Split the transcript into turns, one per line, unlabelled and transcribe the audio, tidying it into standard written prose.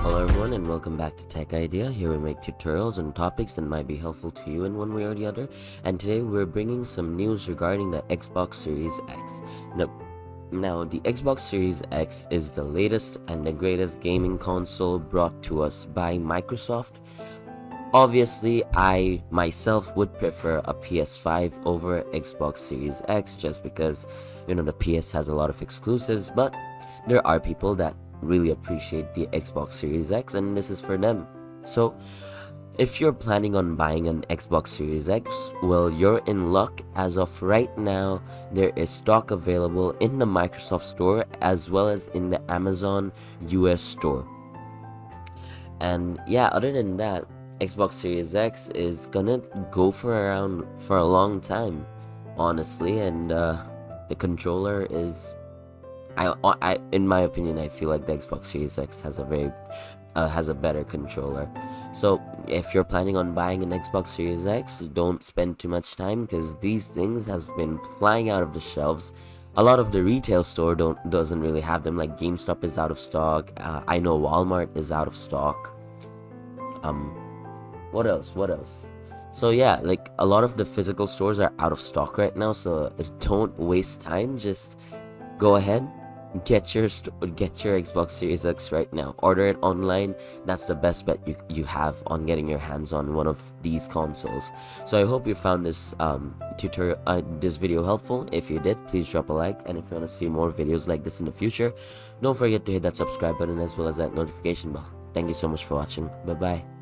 Hello everyone and welcome back to Tech Idea. Here we make tutorials on topics that might be helpful to you in one way or the other. And today we're bringing some news regarding the Xbox Series X. Now the Xbox Series X is the latest and the greatest gaming console brought to us by Microsoft. Obviously, I myself would prefer a PS5 over Xbox Series X just because, the PS has a lot of exclusives, but there are people that really appreciate the Xbox Series X and this is for them. So if you're planning on buying an Xbox Series X, well, you're in luck. As of right now, there is stock available in the Microsoft Store as well as in the Amazon US Store. And yeah, other than that, Xbox Series X is gonna go for a long time, honestly, and the controller is in my opinion, I feel like the Xbox Series X has a better controller. So if you're planning on buying an Xbox Series X, don't spend too much time because these things has been flying out of the shelves. A lot of the retail store doesn't really have them. Like GameStop is out of stock. I know Walmart is out of stock. What else? So yeah, like a lot of the physical stores are out of stock right now. So don't waste time. Just go ahead. Get your Xbox Series X right now. Order it online. That's the best bet you have on getting your hands on one of these consoles. So I hope you found this this video helpful. If you did, please drop a like, and if you want to see more videos like this in the future, don't forget to hit that subscribe button as well as that notification bell. Thank you so much for watching. Bye bye.